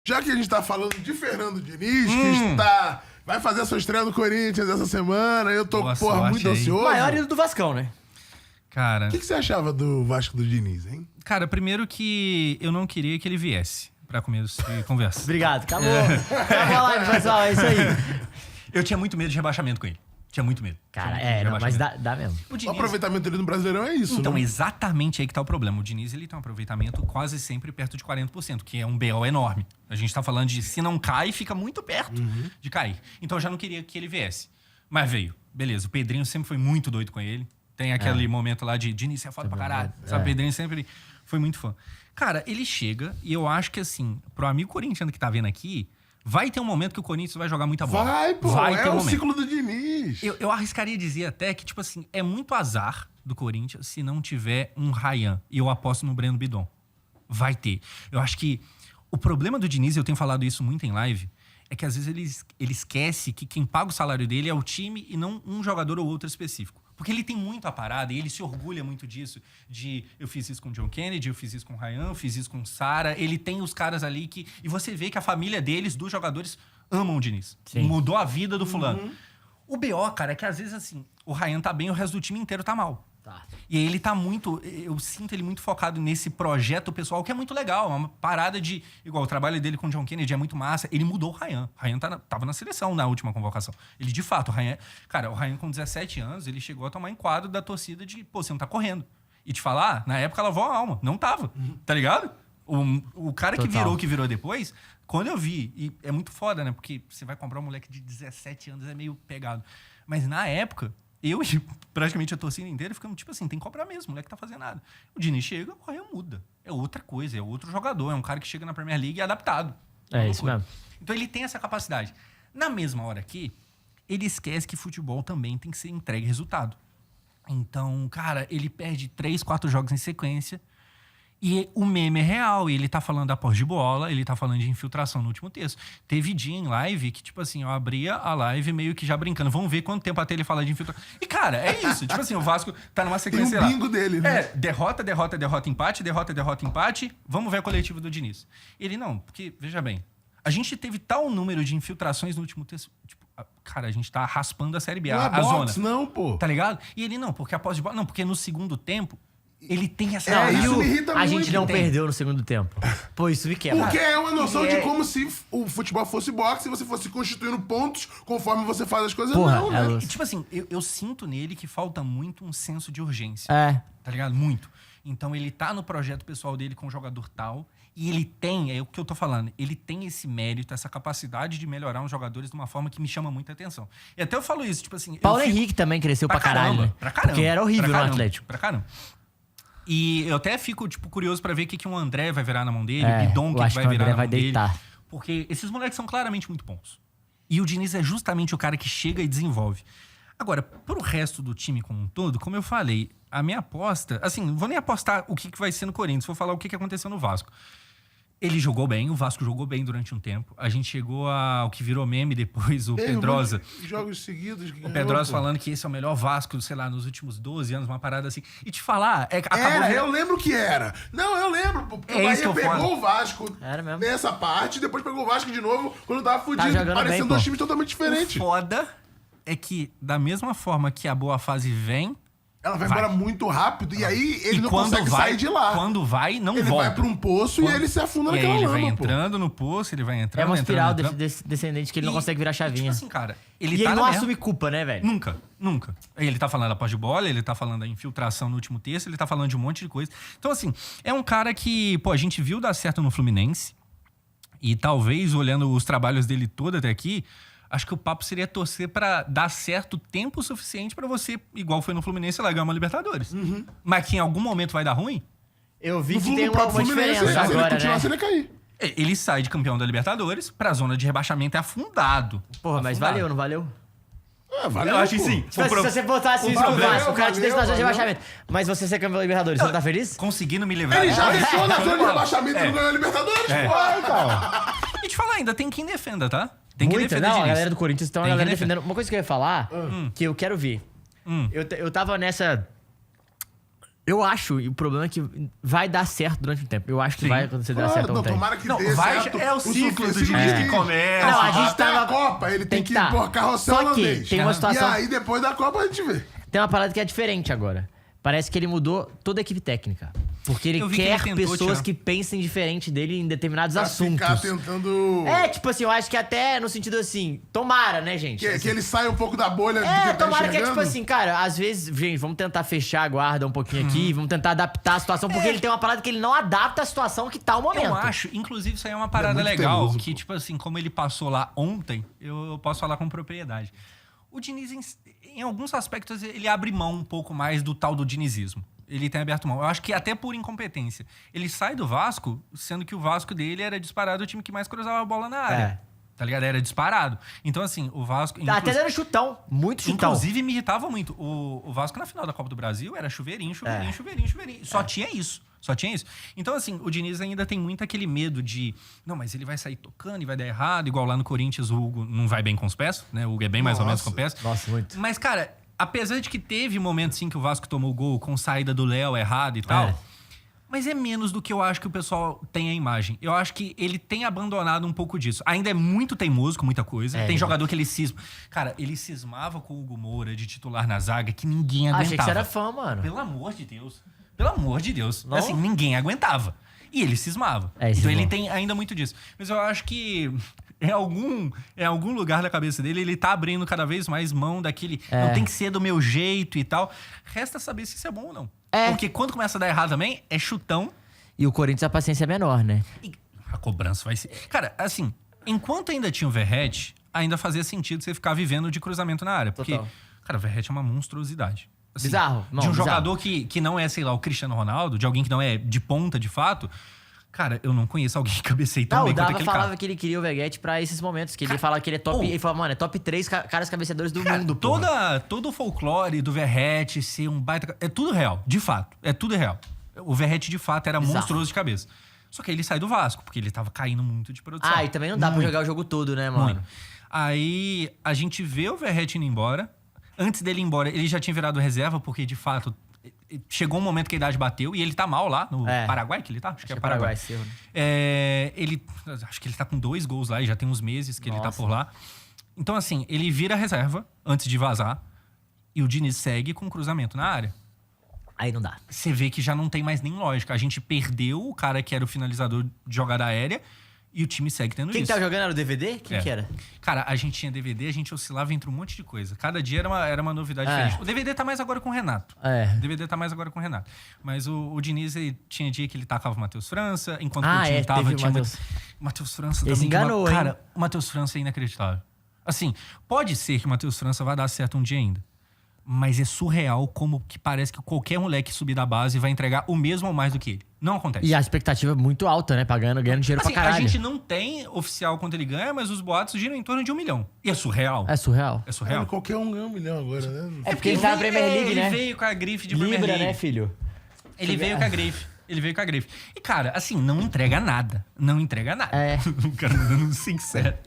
Já que a gente tá falando de Fernando Diniz, que vai fazer a sua estreia no Corinthians essa semana, eu tô, muito ansioso. Maior ídolo do Vascão, né? Cara... O que você achava do Vasco do Diniz, hein? Cara, primeiro que eu não queria que ele viesse pra começo de conversa. Obrigado, acabou. Acabou a live, pessoal, é isso aí. Eu tinha muito medo de rebaixamento com ele. Tinha muito medo. Cara, mas dá mesmo. O aproveitamento dele no Brasileirão é isso, Então, né? exatamente aí que tá o problema. O Diniz, ele tem um aproveitamento quase sempre perto de 40%, que é um BO enorme. A gente tá falando de se não cai, fica muito perto de cair. Então, eu já não queria que ele viesse. Mas veio. Beleza, o Pedrinho sempre foi muito doido com ele. Tem aquele momento lá de Diniz, é foda pra caralho. Sabe, o Pedrinho sempre foi muito fã. Cara, ele chega e eu acho que, assim, pro amigo corintiano que tá vendo aqui, vai ter um momento que o Corinthians vai jogar muita bola. Vai ter um ciclo do Diniz. Eu arriscaria dizer até que, tipo assim, é muito azar do Corinthians se não tiver um Ryan. E eu aposto no Breno Bidon. Vai ter. Eu acho que o problema do Diniz, eu tenho falado isso muito em live, é que às vezes ele esquece que quem paga o salário dele é o time e não um jogador ou outro específico. Porque ele tem muito a parada e ele se orgulha muito disso. De eu fiz isso com o John Kennedy, eu fiz isso com o Ryan, eu fiz isso com o Sara. Ele tem os caras ali que... E você vê que a família deles, dos jogadores, amam o Diniz. Sim. Mudou a vida do fulano. O BO, cara, é que às vezes assim, o Ryan tá bem e o resto do time inteiro tá mal. Tá. E aí ele tá muito... Eu sinto ele muito focado nesse projeto pessoal, que é muito legal. É uma parada de... Igual, o trabalho dele com o John Kennedy é muito massa. Ele mudou o Ryan. O Ryan tava na seleção na última convocação. Ele, de fato, o Ryan... Cara, o Ryan com 17 anos, ele chegou a tomar enquadro da torcida de... Pô, você não tá correndo. E te falar, na época, lavou a alma. Não tava. Tá ligado? O cara que virou depois... Quando eu vi... E é muito foda, né? Porque você vai comprar um moleque de 17 anos, é meio pegado. Mas na época... Eu e praticamente a torcida inteira ficamos tipo assim, tem que cobrar mesmo, o moleque tá fazendo nada. O Diniz chega, o Ryan muda. É outra coisa, é outro jogador, é um cara que chega na Premier League e é adaptado. É isso mesmo. Então ele tem essa capacidade. Na mesma hora aqui, ele esquece que futebol também tem que ser entregue resultado. Então, cara, ele perde 3, 4 jogos em sequência e o meme é real. E ele tá falando da posse de bola, ele tá falando de infiltração no último texto. Teve dia em live que, tipo assim, eu abria a live meio que já brincando. Vamos ver quanto tempo até ele falar de infiltração. E, cara, é isso. Tipo assim, o Vasco tá numa sequência lá. Tem um bingo dele, né? Derrota, empate, derrota, empate. Vamos ver a coletiva do Diniz. Ele, não, porque, veja bem, a gente teve tal número de infiltrações no último texto. Tipo, cara, a gente tá raspando a Série B, a zona. Não, pô. Tá ligado? E ele, não, porque a posse de bola... Não, porque no segundo tempo... Ele tem essa... Isso me irrita muito. A gente não perdeu no segundo tempo. Pô, isso me quebra. Porque é uma noção de como se o futebol fosse boxe e você fosse constituindo pontos conforme você faz as coisas. Porra, não, né? Tipo assim, eu sinto nele que falta muito um senso de urgência. Tá ligado? Muito. Então ele tá no projeto pessoal dele com o jogador tal e ele tem, é o que eu tô falando, ele tem esse mérito, essa capacidade de melhorar os jogadores de uma forma que me chama muita atenção. E até eu falo isso, tipo assim... Paulo Henrique também cresceu pra caralho, né? Pra caramba. Porque era horrível no Atlético. Pra caramba. E eu até fico, tipo, curioso pra ver o que um André vai virar na mão dele, o Bidon que vai virar na mão dele. Porque esses moleques são claramente muito bons. E o Diniz é justamente o cara que chega e desenvolve. Agora, pro resto do time como um todo, como eu falei, a minha aposta... Assim, não vou nem apostar o que vai ser no Corinthians, vou falar o que aconteceu no Vasco. Ele jogou bem, o Vasco jogou bem durante um tempo. A gente chegou ao que virou meme depois, o Pedrosa. Jogos seguidos. O Pedrosa falando que esse é o melhor Vasco, sei lá, nos últimos 12 anos, uma parada assim. E te falar... eu lembro que era. Não, eu lembro. O Bahia pegou o Vasco nessa parte, depois pegou o Vasco de novo, quando tava fudido. Parecendo dois times totalmente diferentes. O foda é que, da mesma forma que a boa fase vem... Ela vai embora muito rápido e aí ele não consegue sair de lá. Quando vai, não volta. Ele vai pra um poço e ele se afunda naquela lama, ele vai entrando no poço, ele vai entrando... É uma espiral descendente que ele não consegue virar chavinha. Tipo assim, cara... Ele não assume culpa, né, velho? Nunca. Ele tá falando da posse de bola, ele tá falando da infiltração no último texto, ele tá falando de um monte de coisa. Então, assim, é um cara que, pô, a gente viu dar certo no Fluminense e talvez, olhando os trabalhos dele todo até aqui... Acho que o papo seria torcer pra dar certo tempo suficiente pra você, igual foi no Fluminense, largar uma Libertadores. Mas que em algum momento vai dar ruim? Eu vi que tem uma diferença agora, né? Se ele cair. Ele sai de campeão da Libertadores pra zona de rebaixamento é afundado. Porra, mas valeu, não valeu? Valeu, eu acho que sim. Se você botasse isso no Vasco, o cara te deixa na zona de rebaixamento. Mas você ser campeão da Libertadores, você não tá feliz? Conseguindo me livrar. Ele já deixou na zona de rebaixamento e não ganhou a Libertadores, E te falar ainda, tem quem defenda, tá? Tem que defender a galera do Corinthians tem uma galera defendendo. Uma coisa que eu ia falar, que eu quero ver. Eu tava nessa... Eu acho, e o problema é que vai dar certo durante um tempo. Eu acho que vai acontecer dar certo não, um tempo. tomara que dê certo. É o ciclo do Diniz que começa. Não, a gente até a Copa, ele tem que pôr carrossel Só que holandês. tem uma situação... E aí, depois da Copa, a gente vê. Tem uma parada que é diferente agora. Parece que ele mudou toda a equipe técnica. Porque ele quer pessoas que pensem diferente dele em determinados assuntos. Ficar tentando... tipo assim, eu acho que até no sentido assim... Tomara, né, gente? Que ele saia um pouco da bolha de tomara que é tipo assim, cara, às vezes, gente, vamos tentar fechar a guarda um pouquinho aqui, vamos tentar adaptar a situação, porque ele tem uma parada que ele não adapta a situação que tá o momento. Eu acho, inclusive, isso aí é uma parada legal, teimoso, que, tipo assim, como ele passou lá ontem, eu posso falar com propriedade. O Diniz, em alguns aspectos, ele abre mão um pouco mais do tal do dinizismo. Ele tem aberto mão. Eu acho que até por incompetência. Ele sai do Vasco, sendo que o Vasco dele era disparado o time que mais cruzava a bola na área. Tá ligado? Era disparado. Então, assim, o Vasco... Até dando chutão. Muito chutão. Inclusive, me irritava muito. O Vasco, na final da Copa do Brasil, era chuveirinho. Só tinha isso. Então, assim, o Diniz ainda tem muito aquele medo de... Não, mas ele vai sair tocando e vai dar errado. Igual lá no Corinthians, o Hugo não vai bem com os pés, né? O Hugo é bem mais ou menos com os pés. Nossa, muito. Mas, cara, apesar de que teve momentos, sim, que o Vasco tomou gol com saída do Léo errado e tal... Mas é menos do que eu acho que o pessoal tem a imagem. Eu acho que ele tem abandonado um pouco disso. Ainda é muito teimoso com muita coisa. Tem jogador que ele cisma. Cara, ele cismava com o Hugo Moura de titular na zaga que ninguém aguentava. Achei que você era fã, mano. Pelo amor de Deus. Não? Assim, ninguém aguentava. E ele cismava. Então ele tem ainda muito disso. Mas eu acho que... Em algum lugar da cabeça dele, ele tá abrindo cada vez mais mão daquele... Não tem que ser do meu jeito e tal. Resta saber se isso é bom ou não. Porque quando começa a dar errado também, é chutão. E o Corinthians a paciência é menor, né? E a cobrança vai ser... Cara, assim, enquanto ainda tinha o Verratti, ainda fazia sentido você ficar vivendo de cruzamento na área. Porque, cara, o Verratti é uma monstruosidade. Assim, bizarro. Não, de um jogador que não é, sei lá, o Cristiano Ronaldo, de alguém que não é de ponta, de fato... Cara, eu não conheço alguém que cabeceie tão bem quanto aquele cara. O Dava falava que ele queria o Veguete pra esses momentos, que ele fala que ele é top... Ele fala, mano, é top 3 caras cabeceadores do mundo, todo o folclore do Verratti ser um baita... É tudo real, de fato. É tudo real. O Verratti, de fato, era monstruoso de cabeça. Só que ele sai do Vasco, porque ele tava caindo muito de produção. E também não dá pra jogar o jogo todo, né, mano? Muito. Aí, a gente vê o Verratti indo embora. Antes dele ir embora, ele já tinha virado reserva, porque, de fato... Chegou um momento que a idade bateu e ele tá mal lá no Paraguai, que ele tá? Acho que é Paraguai. Acho que ele tá com 2 gols lá e já tem uns meses que ele tá por lá. Então, assim, ele vira reserva antes de vazar e o Diniz segue com cruzamento na área. Aí não dá. Você vê que já não tem mais nem lógica. A gente perdeu o cara que era o finalizador de jogada aérea e o time segue tendo isso. Quem tava jogando era o DVD? Quem que era? Cara, a gente tinha DVD, a gente oscilava entre um monte de coisa. Cada dia era uma novidade diferente. O DVD tá mais agora com o Renato. O DVD tá mais agora com o Renato. Mas o Diniz, tinha dia que ele tacava o Matheus França, enquanto o time tava... Matheus França também. Ele enganou, hein? Cara, o Matheus França é inacreditável. Assim, pode ser que o Matheus França vá dar certo um dia ainda. Mas é surreal como que parece que qualquer moleque subir da base vai entregar o mesmo ou mais do que ele. Não acontece. E a expectativa é muito alta, né? Ganhando dinheiro pra caralho. A gente não tem oficial quanto ele ganha, mas os boatos giram em torno de 1 milhão. E é surreal. É surreal. Qualquer um ganha 1 milhão agora, né? É porque ele tá na Premier League, né? Ele veio com a grife de Premier League. Libra, né, filho? Ele veio com a grife. E, cara, assim, não entrega nada. O cara dando sincero.